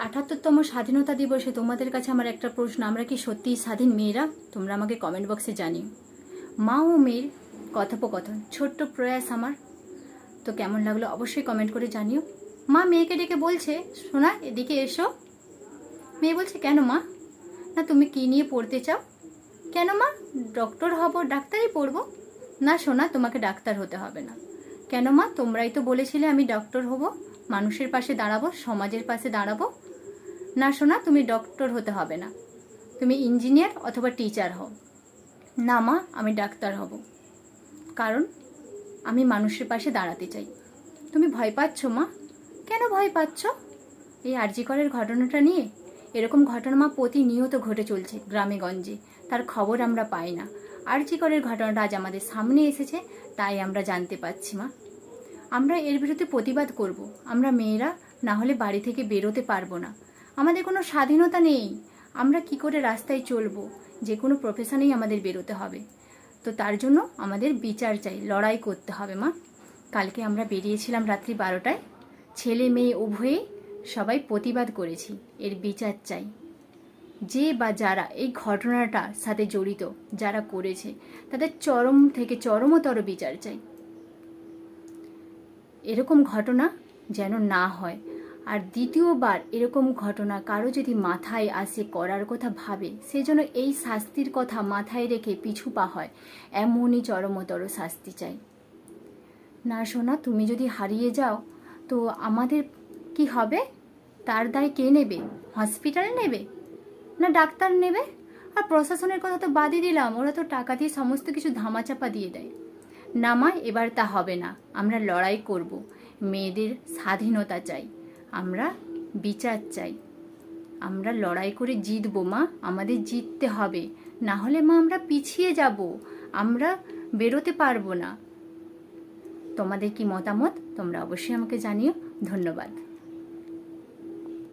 78তম স্বাধীনতা দিবসে তোমাদের কাছে আমার একটা প্রশ্ন, আমরা কি সত্যিই স্বাধীন মেয়েরা? তোমরা আমাকে কমেন্ট বক্সে জানিও। মা ও মেয়ের কথোপকথন, ছোট্ট প্রয়াস আমার। তো কেমন লাগলো অবশ্যই কমেন্ট করে জানিও। মা মেয়েকে ডেকে বলছে, সোনা এদিকে এসো। মেয়ে বলছে, কেন মা? না তুমি কি নিয়ে পড়তে চাও? কেন মা? ডক্টর হব, ডাক্তারই পড়বো। না সোনা, তোমাকে ডাক্তার হতে হবে না। কেন মা? তোমরাই তো বলেছিলে আমি ডক্টর হব, মানুষের পাশে দাঁড়াবো, সমাজের পাশে দাঁড়াবো। না সোনা, তুমি ডক্টর হতে হবে না, তুমি ইঞ্জিনিয়ার অথবা টিচার হও। না মা, আমি ডাক্তার হব, কারণ আমি মানুষের পাশে দাঁড়াতে চাই। তুমি ভয় পাচ্ছ মা? কেন ভয় পাচ্ছ? এই আরজি করের ঘটনাটা নিয়ে? এরকম ঘটনা মা প্রতিনিয়ত ঘটে চলছে গ্রামে গঞ্জে, তার খবর আমরা পাই না। আরজি করের ঘটনাটা আজ আমাদের সামনে এসেছে, তাই আমরা জানতে পাচ্ছি মা। আমরা এর বিরুদ্ধে প্রতিবাদ করব। আমরা মেয়েরা না হলে বাড়ি থেকে বেরোতে পারবো না, আমাদের কোনো স্বাধীনতা নেই। আমরা কি করে রাস্তায় চলবো? যে কোনো প্রফেশনেই আমাদের বেরোতে হবে। তো তার জন্য আমাদের বিচার চাই, লড়াই করতে হবে মা। কালকে আমরা বেরিয়েছিলাম রাত্রি 12টায়, ছেলে মেয়ে উভয়ে সবাই প্রতিবাদ করেছি, এর বিচার চাই। যে বা যারা এই ঘটনাটার সাথে জড়িত, যারা করেছে, তাদের চরম থেকে চরমতর বিচার চাই। এরকম ঘটনা যেন না হয়। আর দ্বিতীয়বার এরকম ঘটনা কারো যদি মাথায় আসে করার কথা ভাবে, সেজন্য এই শাস্তির কথা মাথায় রেখে পিছু পা হয়, এমনই চরমতর শাস্তি চাই। না সোনা, তুমি যদি হারিয়ে যাও তো আমাদের কি হবে? তার দায় কে নেবে? হসপিটাল নেবে না ডাক্তার নেবে? আর প্রশাসনের কথা তো বাদই দিলাম, ওরা তো টাকা দিয়ে সমস্ত কিছু ধামাচাপা দিয়ে দেয়। না মা, এবার তা হবে না। আমরা লড়াই করব, মেয়েদের স্বাধীনতা চাই, আমরা বিচার চাই, আমরা লড়াই করে জিতবো মা। আমাদের জিততে হবে, না হলে মা আমরা পিছিয়ে যাব, আমরা বেরোতে পারবো না। তোমাদের কি মতামত তোমরা অবশ্যই আমাকে জানিও। ধন্যবাদ।